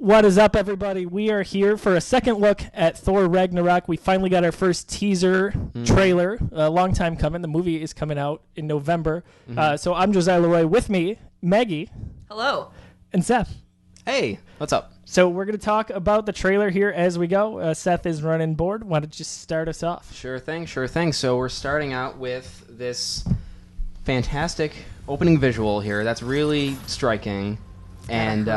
What is up, everybody? We are here for a second look at Thor Ragnarok. We finally got our first teaser trailer. A long time coming. The movie is coming out in November. So I'm Josiah Leroy. With me, Maggie. Hello. And Seth. Hey, what's up? So we're going to talk about the trailer here as we go. Seth is running board. Why don't you start us off? Sure thing. So we're starting out with this fantastic opening visual here that's really striking. And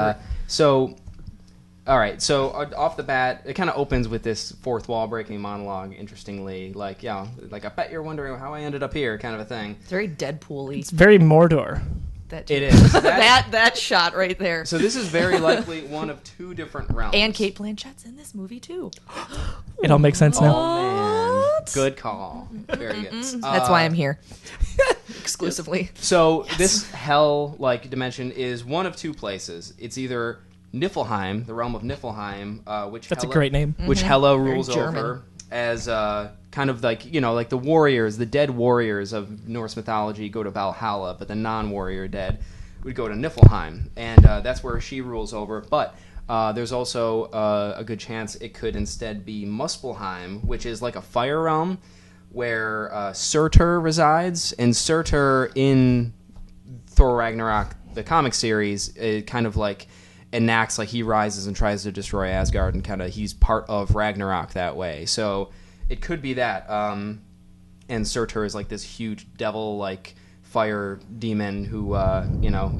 all right, so off the bat, it kind of opens with this fourth wall breaking monologue, interestingly. Like, I bet you're wondering how I ended up here, kind of a thing. It's very Deadpool-y. It's very Mordor. It is. That shot right there. So this is very likely one of two different realms. And Kate Blanchett's in this movie, too. It all makes sense now. Oh, man. Good call. Very good. That's why I'm here. Exclusively. So this hell-like dimension is one of two places. It's either Niflheim, the realm of Niflheim, which That's a great name. Which Hela rules German. over as kind of like, like the warriors, the dead warriors of Norse mythology go to Valhalla, but the non-warrior dead would go to Niflheim, and that's where she rules over. But there's also a good chance it could instead be Muspelheim, which is like a fire realm where Surtur resides, and Surtur in Thor Ragnarok, the comic series, it kind of like enacts, like he rises and tries to destroy Asgard, and kind of he's part of Ragnarok that way. So it could be that. And Surtur is like this huge devil-like fire demon who,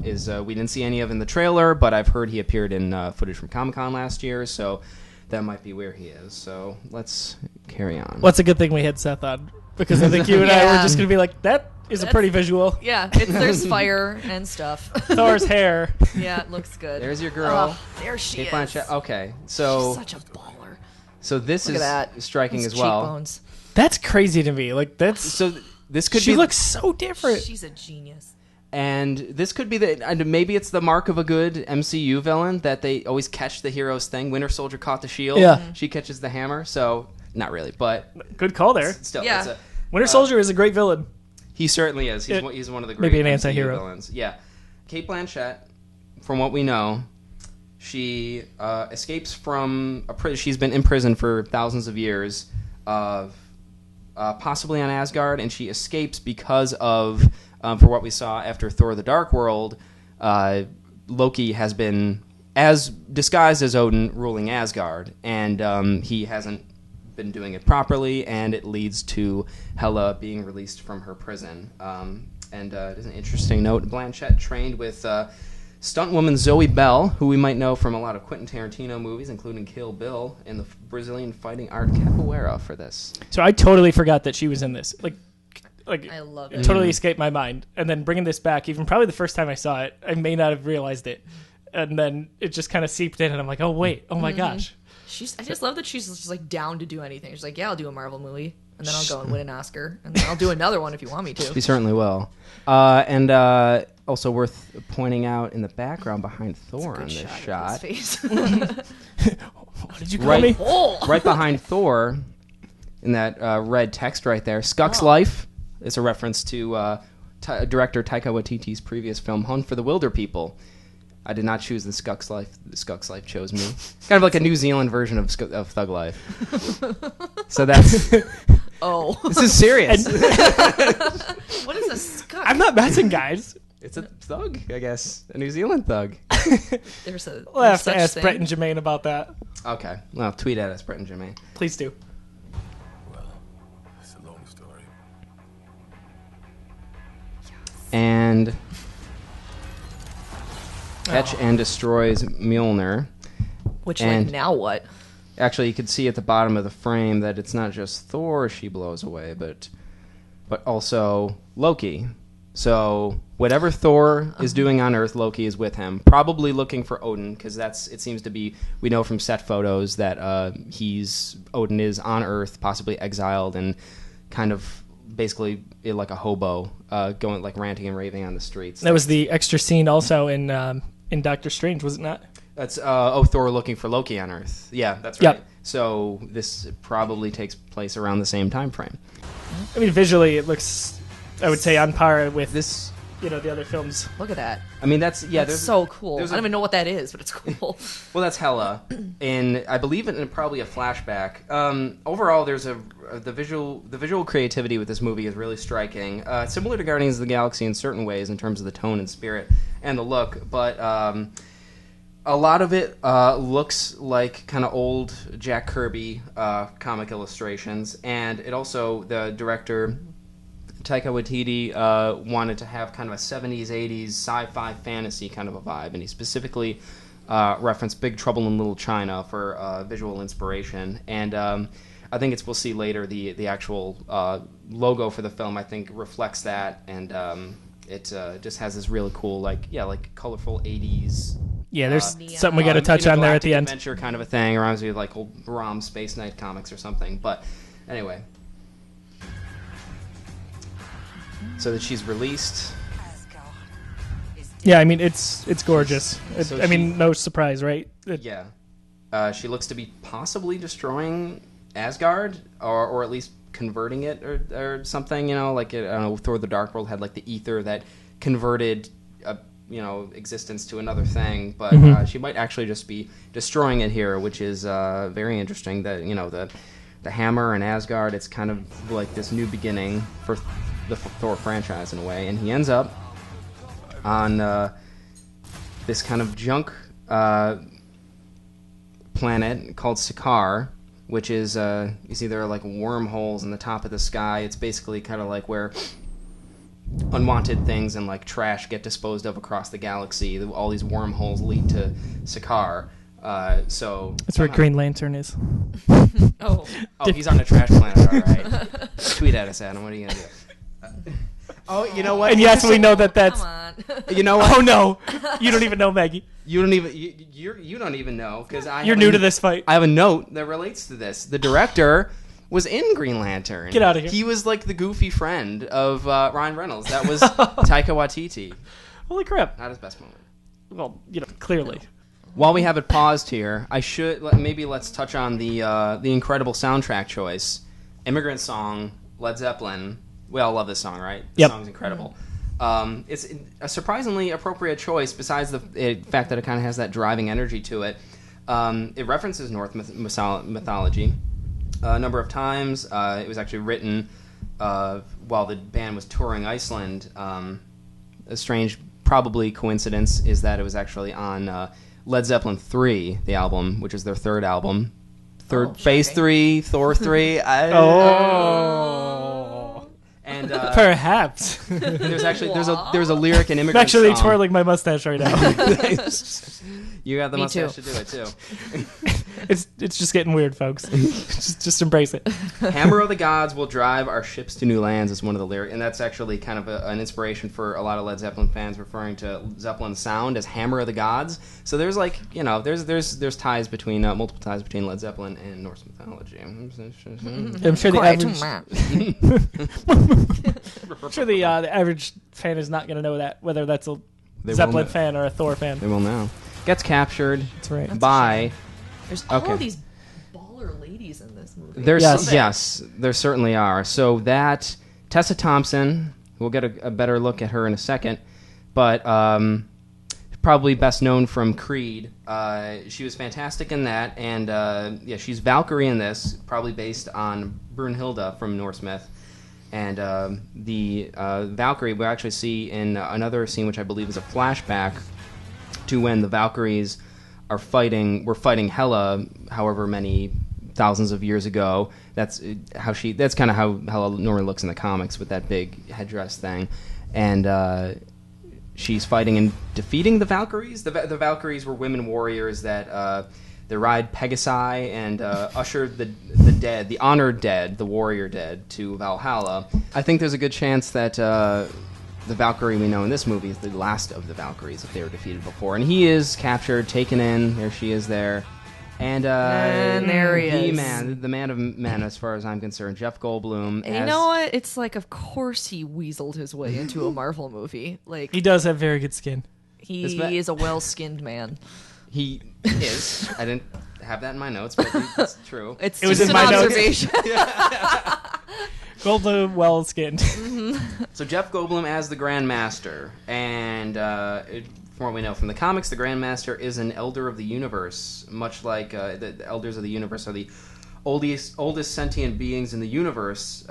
is we didn't see any of in the trailer, but I've heard he appeared in footage from Comic-Con last year, so that might be where he is. So let's carry on. What's a good thing we had Seth on? Because I think you and I were just going to be like, that's a pretty visual. Yeah, there's fire and stuff. Thor's hair. Yeah, it looks good. There's your girl. There she Kate is. Blanchett. Okay, so She's such a baller. So this Look is at that. striking Those as well. cheekbones. That's crazy to me. Like, that's... So this could she be... looks so different. She's a genius. And this could be and maybe it's the mark of a good MCU villain that they always catch the hero's thing. Winter Soldier caught the shield. Yeah. She catches the hammer. So, not really, but... Good call there. Still, Yeah. Winter Soldier is a great villain. He certainly is. He's one of the great maybe an MCU anti-hero villains. Yeah. Kate Blanchett, from what we know, she escapes from a prison. She's been in prison for thousands of years, possibly on Asgard, and she escapes because of, for what we saw after Thor: The Dark World, Loki has been as disguised as Odin ruling Asgard, and he hasn't been doing it properly, and it leads to Hela being released from her prison. And there's an interesting note. Blanchett trained with stunt woman Zoe Bell, who we might know from a lot of Quentin Tarantino movies, including Kill Bill, and the Brazilian fighting art capoeira for this. So I totally forgot that she was in this. Like I love it. Totally escaped my mind. And then bringing this back, even probably the first time I saw it, I may not have realized it. And then it just kind of seeped in, and I'm like, oh, wait. Oh, my gosh. I just love that she's just like down to do anything. She's like, yeah, I'll do a Marvel movie, and then I'll go and win an Oscar, and then I'll do another one if you want me to. She certainly will. And also worth pointing out, in the background behind Thor in this shot. What did you call me? Right behind Thor, in that red text right there, Skuck's Life is a reference to director Taika Waititi's previous film, Hunt for the Wilder People. I did not choose the Skuck's Life. The Skuck's Life chose me. Kind of like a New Zealand version of Thug Life. So that's... Oh. This is serious. What is a Skuck? I'm not messing, guys. It's a thug, I guess. A New Zealand thug. We'll have to ask Brett and Jermaine about that. Okay. Well, tweet at us, Brett and Jermaine. Please do. Well, it's a long story. And... Catch and destroys Mjolnir. Which, and now what? Actually, you could see at the bottom of the frame that it's not just Thor she blows away, but also Loki. So whatever Thor is doing on Earth, Loki is with him, probably looking for Odin, because it seems to be, we know from set photos that Odin is on Earth, possibly exiled, and kind of basically like a hobo, going like ranting and raving on the streets. That was the extra scene also in Doctor Strange, was it not? That's Thor looking for Loki on Earth. Yeah, that's right. Yep. So this probably takes place around the same time frame. I mean, visually, it looks, I would say, on par with This the other films. Look at that. I mean, that's That's so cool. I there's don't even know what that is, but it's cool. Well, that's Hela, and I believe in probably a flashback. Overall, there's the visual creativity with this movie is really striking. Similar to Guardians of the Galaxy in certain ways in terms of the tone and spirit and the look, but a lot of it looks like kind of old Jack Kirby comic illustrations, and it also, the director Taika Waititi wanted to have kind of a 70s, 80s sci-fi fantasy kind of a vibe, and he specifically referenced Big Trouble in Little China for visual inspiration. And I think we'll see later the actual logo for the film, I think, reflects that, and it just has this really cool, like colorful 80s. Yeah, there's something we got to touch on there at the end. Adventure kind of a thing, reminds me of like old ROM Space Knight comics or something. But anyway. So that she's released. Yeah, I mean it's gorgeous. So no surprise, right? Yeah, she looks to be possibly destroying Asgard, or at least converting it, or something. Like I don't know, Thor: The Dark World had like the ether that converted existence to another thing, but she might actually just be destroying it here, which is very interesting. That the hammer and Asgard, it's kind of like this new beginning for the Thor franchise in a way, and he ends up on this kind of junk planet called Sakaar, which is you see there are like wormholes in the top of the sky. It's basically kind of like where unwanted things and like trash get disposed of across the galaxy. All these wormholes lead to Sakaar. So that's where Green Lantern is. Oh, he's on a trash planet. All right, tweet at us, Adam. What are you gonna do? Oh, you know what? And yes, we know that's. come on. You know what? Oh no, you don't even know, Maggie. You don't even know because You're new to this fight. I have a note that relates to this. The director was in Green Lantern. Get out of here. He was like the goofy friend of Ryan Reynolds. That was Taika Waititi. Holy crap! Not his best moment. Well, clearly. While we have it paused here, let's touch on the incredible soundtrack choice. Immigrant Song, Led Zeppelin. We all love this song, right? The song's incredible. It's a surprisingly appropriate choice, besides the fact that it kind of has that driving energy to it. It references Norse mythology a number of times. It was actually written while the band was touring Iceland. A strange, probably coincidence, is that it was actually on Led Zeppelin 3, the album, which is their third album. Phase 3, Thor 3. And Perhaps. there's a lyric in Immigrant I'm actually Song. twirling my mustache right now. You got the Me mustache too. to do it too. It's just getting weird, folks. just embrace it. Hammer of the gods will drive our ships to new lands is one of the lyrics, and that's actually kind of an inspiration for a lot of Led Zeppelin fans, referring to Zeppelin's sound as Hammer of the Gods. So there's there's ties between multiple ties between Led Zeppelin and Norse mythology. I'm sure the average fan is not going to know that, whether that's a Zeppelin fan or a Thor fan. They will now. Gets captured That's right. by. There's all of these baller ladies in this movie. Yes, there certainly are. So that Tessa Thompson, we'll get a better look at her in a second, but probably best known from Creed. She was fantastic in that, and she's Valkyrie in this, probably based on Brunhilde from Norse myth. And the Valkyrie we actually see in another scene, which I believe is a flashback to when the Valkyries were fighting Hela, however many thousands of years ago. That's kind of how Hela normally looks in the comics, with that big headdress thing. And she's fighting and defeating the Valkyries. The Valkyries were women warriors that they ride Pegasi and ushered the dead, the honored dead, the warrior dead, to Valhalla. I think there's a good chance that the Valkyrie we know in this movie is the last of the Valkyries, if they were defeated before. And he is captured, taken in. There she is there. And there he is. The man of men, as far as I'm concerned, Jeff Goldblum. And you know what? It's like, of course he weaseled his way into a Marvel movie. Like, He does have very good skin. he is a well-skinned man. He is. I didn't have that in my notes, but it's true. It was just in an my notes. observation. Goldblum, well skinned. So Jeff Goldblum as the Grandmaster, and from what we know from the comics, the Grandmaster is an Elder of the Universe, much like the Elders of the Universe are the oldest sentient beings in the universe.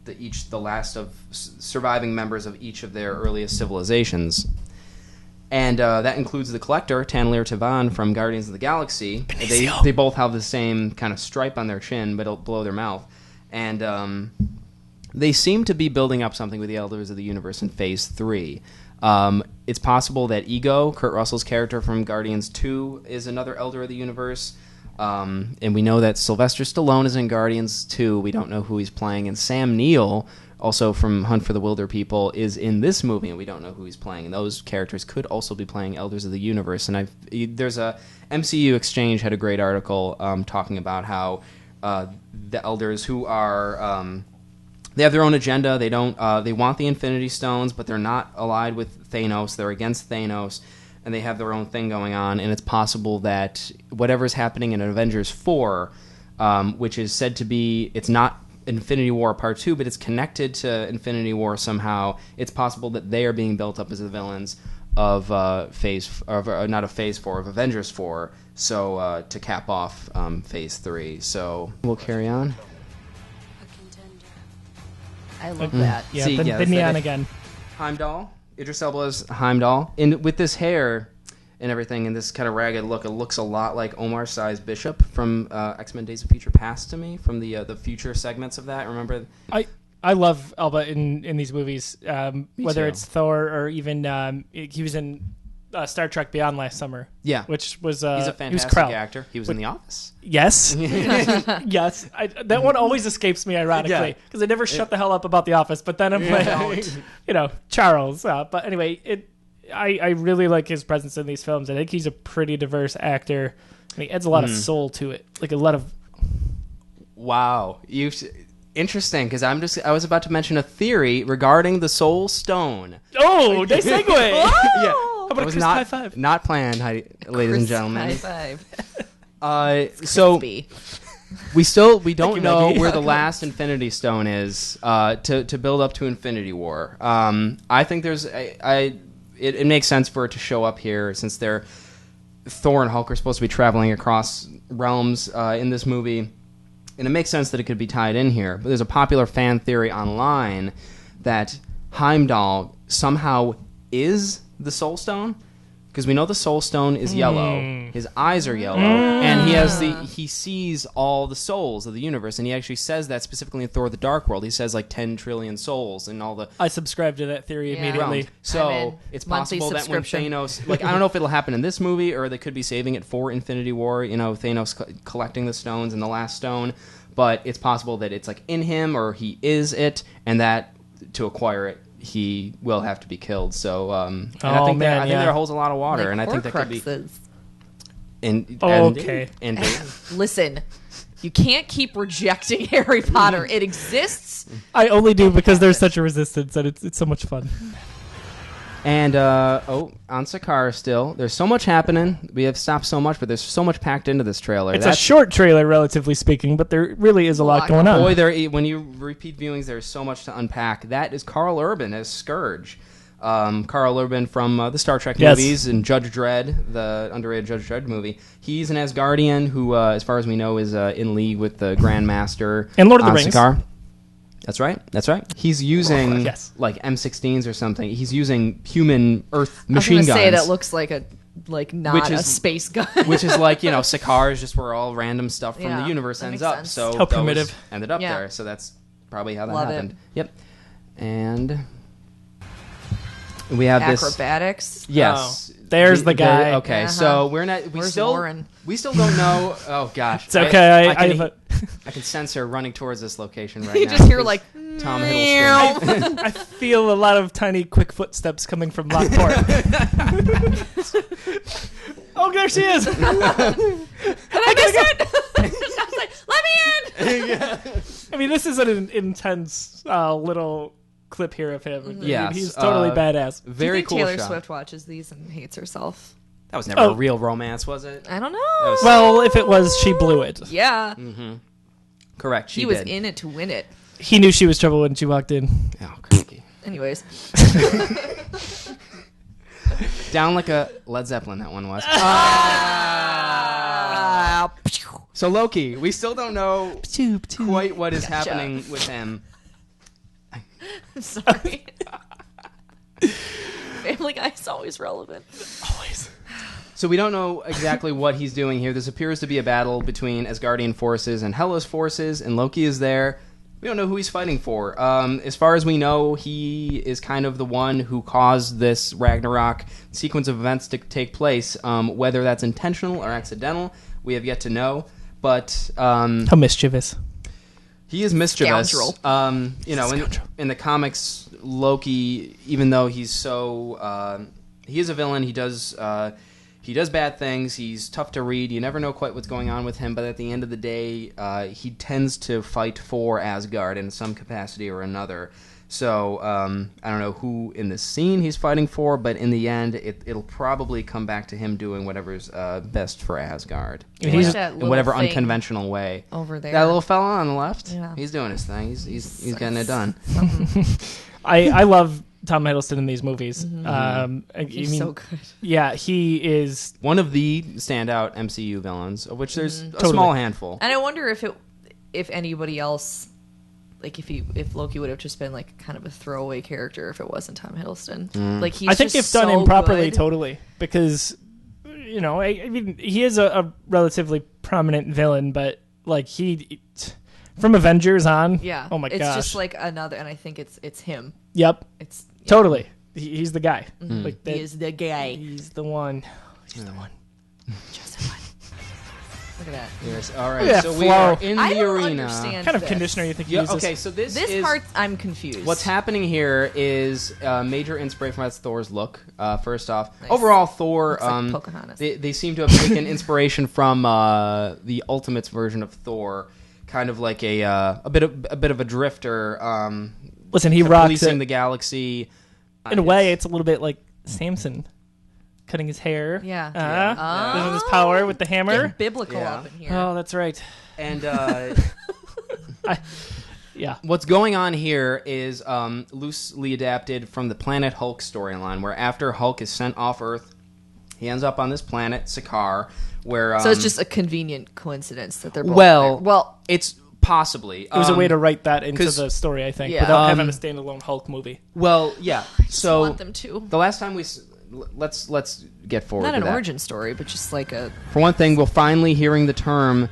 The last of surviving members of each of their earliest civilizations. And that includes the Collector, Tanlir Tavan from Guardians of the Galaxy. They both have the same kind of stripe on their chin, but below their mouth. And they seem to be building up something with the Elders of the Universe in Phase 3. It's possible that Ego, Kurt Russell's character from Guardians 2, is another Elder of the Universe. And we know that Sylvester Stallone is in Guardians 2. We don't know who he's playing. And Sam Neill, also from Hunt for the Wilder People, is in this movie, and we don't know who he's playing. And those characters could also be playing Elders of the Universe. And there's a MCU Exchange had a great article talking about how the Elders who are they have their own agenda. They don't they want the Infinity Stones, but they're not allied with Thanos. They're against Thanos. And they have their own thing going on, and it's possible that whatever's happening in Avengers 4, which is said to be, it's not Infinity War Part 2, but it's connected to Infinity War somehow. It's possible that they are being built up as the villains of Avengers 4, so to cap off Phase 3. So we'll carry on. I love that. Yeah, See, the neon again. Heimdall. Idris Elba's Heimdall. And with this hair and everything and this kind of ragged look, it looks a lot like Omar Sy's Bishop from X-Men Days of Future Past to me, from the future segments of that. Remember? I love Elba in these movies, whether too. it's Thor or even he was in Star Trek Beyond last summer. Yeah. Which was He's a fantastic actor. He was in The Office. Yes. Yes. That one always escapes me, ironically, because I never shut the hell up about The Office, but then I'm like, Charles. But anyway, I really like his presence in these films. I think he's a pretty diverse actor, and he adds a lot of soul to it, like a lot of... Wow. Interesting, because I was about to mention a theory regarding the Soul Stone. Oh, nice segue! Yeah. How about a Chris high five? Not planned, ladies and gentlemen. High five. So Crispy. we don't know Maggie. where the last Infinity Stone is to build up to Infinity War. I think it makes sense for it to show up here, since Thor and Hulk are supposed to be traveling across realms in this movie. And it makes sense that it could be tied in here. But there's a popular fan theory online that Heimdall somehow is the Soul Stone, because we know the Soul Stone is yellow. His eyes are yellow, and he sees all the souls of the universe, and he actually says that specifically in Thor: The Dark World. He says like 10 trillion souls and all the... I subscribe to that theory immediately. Realms. So it's possible that when Thanos... I don't know if it'll happen in this movie, or they could be saving it for Infinity War, Thanos collecting the stones and the last stone, but it's possible that it's like in him, or he is it, and that to acquire it, he will have to be killed. So, I think there holds a lot of water, and I think that could be. Okay. Listen, you can't keep rejecting Harry Potter. It exists. I only do because there's such a resistance, and it's so much fun. And on Sakaar still, there's so much happening. We have stopped so much, but there's so much packed into this trailer. It's a short trailer, relatively speaking, but there really is a lot going on. Boy, when you repeat viewings, there's so much to unpack. That is Carl Urban as Scourge. Carl Urban from the Star Trek movies and Judge Dredd, the underrated Judge Dredd movie. He's an Asgardian who, as far as we know, is in league with the Grandmaster and Lord of the Rings. Sakaar. That's right. He's using like M16s or something. He's using human Earth machine guns. I was going to say that looks like not a space gun. Which is like, Sakaar is just where all random stuff from the universe ends up. Sense. So how primitive. Ended up there. So that's probably how that Love happened. It. Yep. And we have acrobatics. Yes. Oh, there's the guy. Okay, so we're not. Lauren? We still don't know. Oh gosh, it's okay. I can sense her running towards this location right now. You just hear like Tom Hiddleston. I feel a lot of tiny, quick footsteps coming from Lockport. Oh, there she is! Did I miss it? Let me in! Yeah. I mean, this is an intense little clip here of him. Yes, I mean, he's totally badass. Very cool Taylor shot. Swift watches these and hates herself. That was never a real romance, was it? I don't know. Well, if it was, she blew it. Yeah. Correct. He was in it to win it. He knew she was trouble when she walked in. Oh, cranky. Anyways. Down like a Led Zeppelin, that one was. So Loki, we still don't know quite what is happening with him. Sorry. Family Guy is always relevant. Always. So we don't know exactly what he's doing here. This appears to be a battle between Asgardian forces and Hellas forces, and Loki is there. We don't know who he's fighting for. As far as we know, he is kind of the one who caused this Ragnarok sequence of events to take place. Whether that's intentional or accidental, we have yet to know. But How mischievous. he is mischievous. Scoundrel. In the comics, Loki, even though he's so he is a villain, he does bad things. He's tough to read. You never know quite what's going on with him, but at the end of the day, he tends to fight for Asgard in some capacity or another. So I don't know who in this scene he's fighting for, but in the end, it'll probably come back to him doing whatever's best for Asgard. He's that In whatever little thing unconventional way. over there. That little fella on the left, Yeah. he's doing his thing. He's getting it done. I love Tom Hiddleston in these movies. He's so good. Yeah, he is. One of the standout MCU villains, of which there's a Totally. small handful. And I wonder if anybody else, like if Loki would have just been like kind of a throwaway character if it wasn't Tom Hiddleston. Like he's I think just if done so improperly, good. totally, because I mean, he is a relatively prominent villain, but like from Avengers on, Yeah. Oh my it's gosh, just like another, and I think it's him. yep, It's totally. He's the guy. Like He is the guy. He's the one. He's the one. Just one. Look at that. Yes. All right. Yeah, so we flow. are in I the don't arena. understand What kind of this. conditioner you think he Yeah. uses? Okay. So this This is part, I'm confused. what's happening here is major inspiration from Thor's look. First off, Nice. overall, Thor. Looks like Pocahontas. They seem to have taken inspiration from the Ultimates version of Thor, kind of like a bit of a drifter. Listen, he rocks policing it. the galaxy. In a way, it's a little bit like Samson cutting his hair. Yeah. Using his power with the hammer. Getting biblical Yeah. up in here. Oh, that's right. And Yeah. what's going on here is loosely adapted from the Planet Hulk storyline, where after Hulk is sent off Earth, he ends up on this planet, Sakaar, where... So it's just a convenient coincidence that they're both Well, there. Well, it's possibly... It was a way to write that into 'cause- the story, I think, Yeah. without having a standalone Hulk movie. Well, yeah. I So want them to. the last time let's get forward Not to an that. origin story, but just like a... For one thing, we're finally hearing the term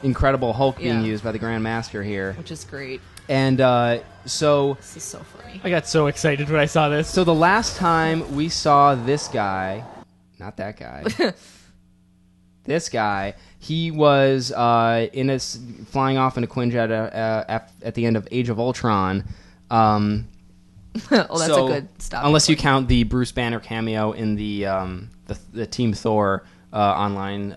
Incredible Hulk being Yeah. used by the Grand Master here. Which is great. And so This is so funny. I got so excited when I saw this. the last time we saw this guy, not that guy, this guy, he was flying off in a Quinjet at the end of Age of Ultron. Oh, that's So, a good stop. Unless you count the Bruce Banner cameo in the Team Thor online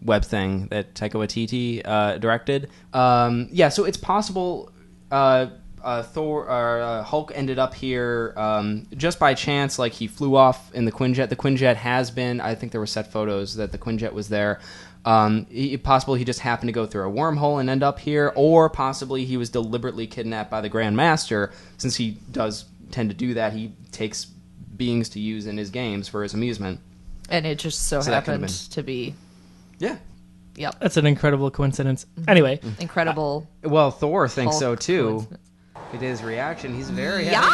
web thing that Taika Waititi directed. So it's possible Hulk ended up here just by chance. Like he flew off in the Quinjet. The Quinjet has been. I think there were set photos that the Quinjet was there. Possible he just happened to go through a wormhole and end up here, or possibly he was deliberately kidnapped by the Grand Master. Since he does tend to do that, he takes beings to use in his games for his amusement. And it just so that could've happened been- to be... Yeah. Yep. That's an incredible coincidence. Anyway, Incredible. Well, Thor thinks Hulk so too. coincidence. At his reaction, he's very Yeah!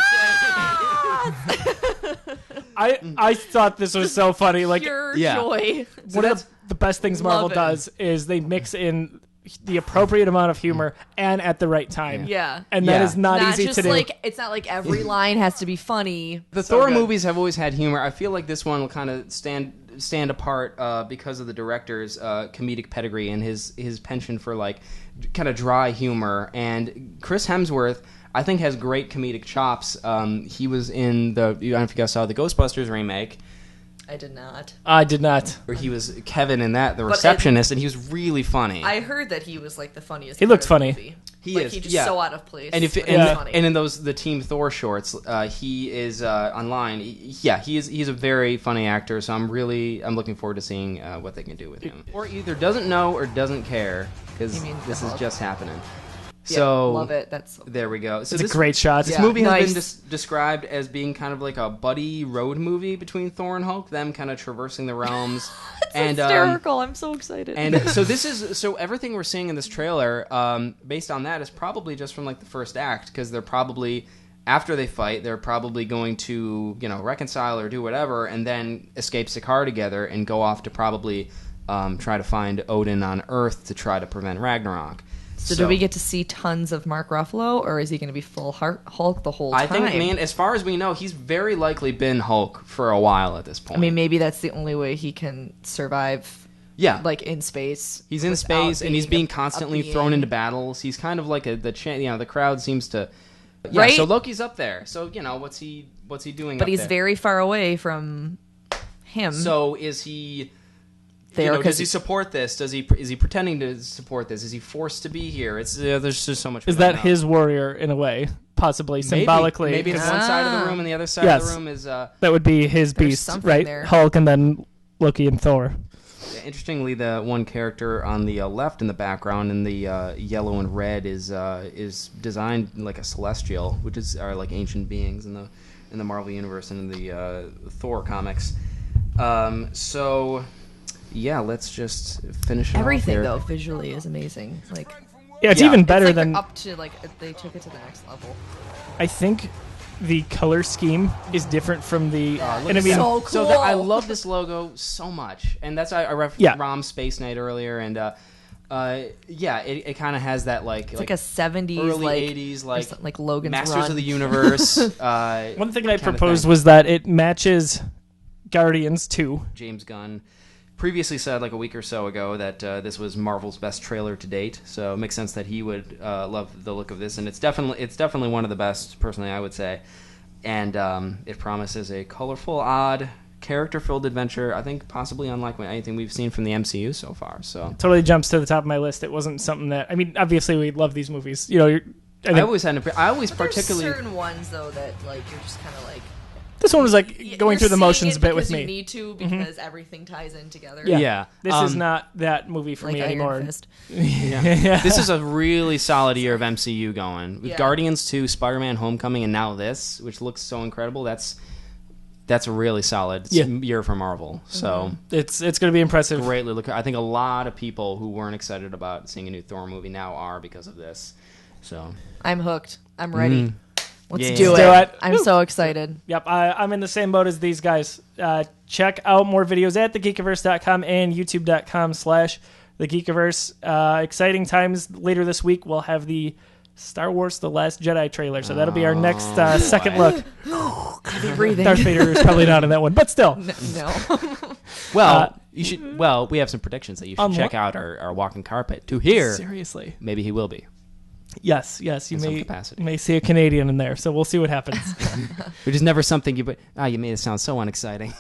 I thought this was so funny. Like Pure yeah. joy. one of the best things Marvel Love it. does is they mix in the appropriate amount of humor and at the right time. Yeah. And that Yeah. is not easy just to do. like it's not like every line has to be funny. The So Thor good. movies have always had humor. I feel like this one will kind of stand apart because of the director's comedic pedigree and his penchant for like kind of dry humor. And Chris Hemsworth, I think, has great comedic chops. He was in I don't know if you guys saw the Ghostbusters remake, I did not. I did not. where he was Kevin in that, the But receptionist, and he was really funny. I heard that he was like the funniest. He part looked of the funny. movie. He like, is, He just yeah. so out of place. And but Yeah. he's funny. and in the Team Thor shorts, he is online. He's a very funny actor. So I'm looking forward to seeing what they can do with him. Or either doesn't know or doesn't care because You mean this the is Hulk? just happening. So love it. That's there we go. So It's a great shot. This Yeah. movie has been Nice. described as being kind of like a buddy road movie between Thor and Hulk, them kind of traversing the realms. it's hysterical. I'm so excited. And so everything we're seeing in this trailer, based on that, is probably just from like the first act, because they're probably, after they fight, they're probably going to, reconcile or do whatever, and then escape Sakaar together and go off to probably try to find Odin on Earth to try to prevent Ragnarok. So do we get to see tons of Mark Ruffalo, or is he going to be full Hulk the whole time? I think, man, as far as we know, he's very likely been Hulk for a while at this point. I mean, maybe that's the only way he can survive. Yeah. Like in space. He's in without space, and he's being constantly thrown being- into battles. He's kind of like the crowd seems to... Yeah, Right? so Loki's up there. So, what's he doing But up he's there? very far away from him. So is he... There, does 'cause he support this? Is he pretending to support this? Is he forced to be here? It's there's just so much. we Is don't that know. his warrior in a way, possibly symbolically? Maybe it's one side of the room and the other side Yes. of the room is. That would be his There's beast, something right? there. Hulk and then Loki and Thor. Interestingly, the one character on the left in the background in the yellow and red is designed like a celestial, which are like ancient beings in the Marvel universe and in the Thor comics. So. Yeah, let's just finish it everything off here. though visually is amazing. Like Yeah, it's Yeah. even it's better like than up to they took it to the next level. I think. The color scheme is different from the. Look and I at mean, that. So So cool. I love this logo so much, and that's I referenced Yeah. Rom Space Knight earlier, and it kind of has that like It's like a 70s early like 80s or like something like Logan's Masters Run. of the Universe. one thing I kind of proposed thing. was that it matches Guardians 2. James Gunn previously said like a week or so ago that this was Marvel's best trailer to date, so it makes sense that he would love the look of this, and it's definitely one of the best, personally, I would say. And it promises a colorful, odd, character-filled adventure. I think possibly unlike anything we've seen from the MCU so far. So Totally jumps to the top of my list. It wasn't something that. I mean, obviously we love these movies. I always But particularly there's certain ones though that like you're just kind of like this one was like going you're through the seeing motions it a bit with because me. You need to because everything ties in together. Yeah. This is not that movie for like me Iron anymore. Fist. Yeah. This is a really solid year of MCU going. With Yeah. Guardians 2, Spider-Man Homecoming, and now this, which looks so incredible. That's a really solid year for Marvel. So It's going to be impressive. greatly look. I think a lot of people who weren't excited about seeing a new Thor movie now are because of this. So I'm hooked. I'm ready. Let's Yeah. do Let's it. do it. I'm so excited. Yep, I'm in the same boat as these guys. Check out more videos at thegeekiverse.com and youtube.com/thegeekiverse. Exciting times later this week. We'll have the Star Wars The Last Jedi trailer, so that'll be our next second look. Heavy breathing. Darth Vader is probably not in that one, but still. No. well, you should. Well, we have some predictions that you should on check what? out our walking carpet to hear. Seriously. Maybe he will be. Yes, you In some capacity. may see a Canadian in there, so we'll see what happens. Which is never something you. But you made it sound so unexciting.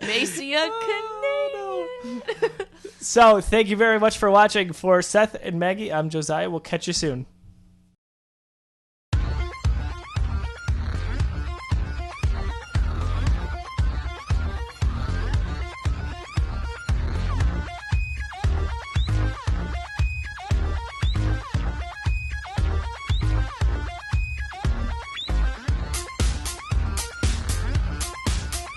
Macy a Canadian. So, thank you very much for watching. For Seth and Maggie, I'm Josiah. We'll catch you soon.